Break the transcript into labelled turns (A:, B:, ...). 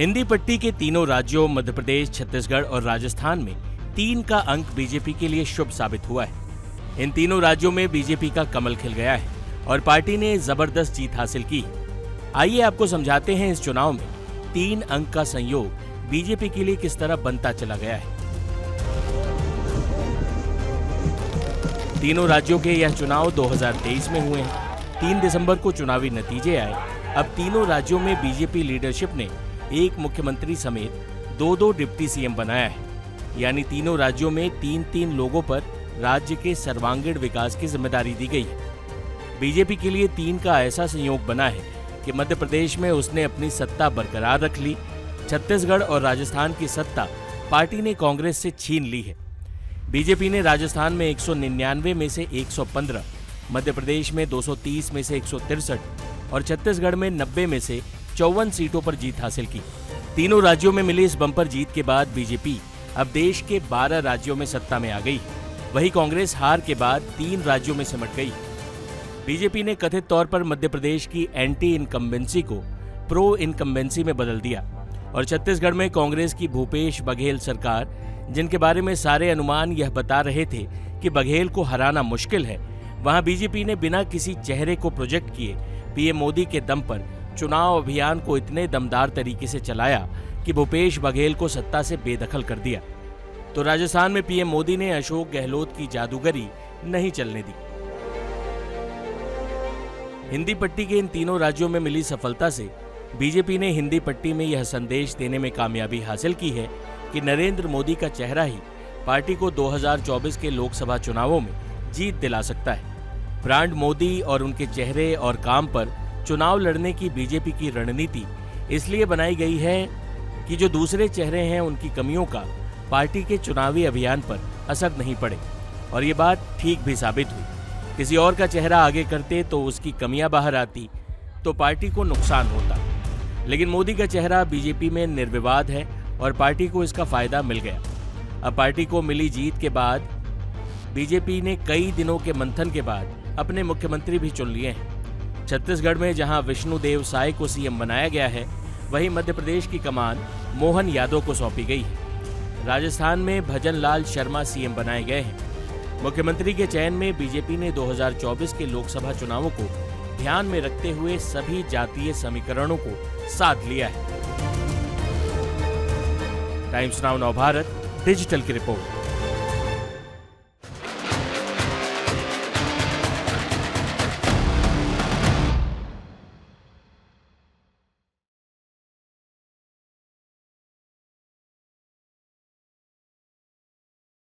A: हिंदी पट्टी के तीनों राज्यों मध्य प्रदेश, छत्तीसगढ़ और राजस्थान में 3 का अंक बीजेपी के लिए शुभ साबित हुआ है। इन तीनों राज्यों में बीजेपी का कमल खिल गया है और पार्टी ने जबरदस्त जीत हासिल की है। आइए आपको समझाते हैं इस चुनाव में 3 अंक का संयोग बीजेपी के लिए किस तरह बनता चला गया है। तीनों राज्यों के यह चुनाव 2023 में हुए हैं। 3 दिसंबर को चुनावी नतीजे आए। अब तीनों राज्यों में बीजेपी लीडरशिप ने एक मुख्यमंत्री समेत 2-2 डिप्टी सीएम बनाया है। यानी तीनों राज्यों में 3-3 लोगों पर राज्य के सर्वांगीण विकास की जिम्मेदारी दी गई है। बीजेपी के लिए 3 का ऐसा संयोग बना है कि मध्य प्रदेश में उसने अपनी सत्ता बरकरार रख ली। छत्तीसगढ़ और राजस्था63 की सत्ता पार्टी ने कांग्रेस से छीन ली है। बीजेपी ने राजस्थान में 199 में से 115, मध्य प्रदेश में 230 में से 163 और छत्तीसगढ़ में 90 में से 54 सीटों पर जीत हासिल की। तीनों राज्यों में मिली इस बम्पर जीत के बाद बीजेपी अब देश के 12 राज्यों में सत्ता में आ गई। वहीं कांग्रेस हार के बाद 3 राज्यों में सिमट गई। बीजेपी ने कथित तौर पर मध्य प्रदेश की एंटी इनकम्बेंसी को प्रो इनकम्बेंसी में बदल दिया और छत्तीसगढ़ में कांग्रेस की भूपेश बघेल सरकार, जिनके बारे में सारे अनुमान यह बता रहे थे कि बघेल को हराना मुश्किल है, वहां बीजेपी ने बिना किसी चेहरे को प्रोजेक्ट किए पीएम मोदी के दम पर चुनाव अभियान को इतने दमदार तरीके से चलाया कि भूपेश बघेल को सत्ता से बेदखल कर दिया। तो राजस्थान में पीएम मोदी ने अशोक गहलोत की जादूगरी नहीं चलने दी। हिंदी पट्टी के इन तीनों राज्यों में मिली सफलता से बीजेपी ने हिंदी पट्टी में यह संदेश देने में कामयाबी हासिल की है कि नरेंद्र मोदी का चेहरा ही पार्टी को 2024 के लोकसभा चुनावों में जीत दिला सकता है। ब्रांड मोदी और उनके चेहरे और काम पर चुनाव लड़ने की बीजेपी की रणनीति इसलिए बनाई गई है कि जो दूसरे चेहरे हैं उनकी कमियों का पार्टी के चुनावी अभियान पर असर नहीं पड़े। और ये बात ठीक भी साबित हुई। किसी और का चेहरा आगे करते तो उसकी कमियां बाहर आती तो पार्टी को नुकसान होता, लेकिन मोदी का चेहरा बीजेपी में निर्विवाद है और पार्टी को इसका फायदा मिल गया। अब पार्टी को मिली जीत के बाद बीजेपी ने कई दिनों के मंथन के बाद अपने मुख्यमंत्री भी चुन लिए हैं। छत्तीसगढ़ में जहां विष्णुदेव साय को सीएम बनाया गया है, वहीं मध्य प्रदेश की कमान मोहन यादव को सौंपी गई है। राजस्थान में भजन लाल शर्मा सीएम बनाए गए हैं। मुख्यमंत्री के चयन में बीजेपी ने 2024 के लोकसभा चुनावों को ध्यान में रखते हुए सभी जातीय समीकरणों को साध लिया है। टाइम्स नाउ नवभारत डिजिटल की रिपोर्ट।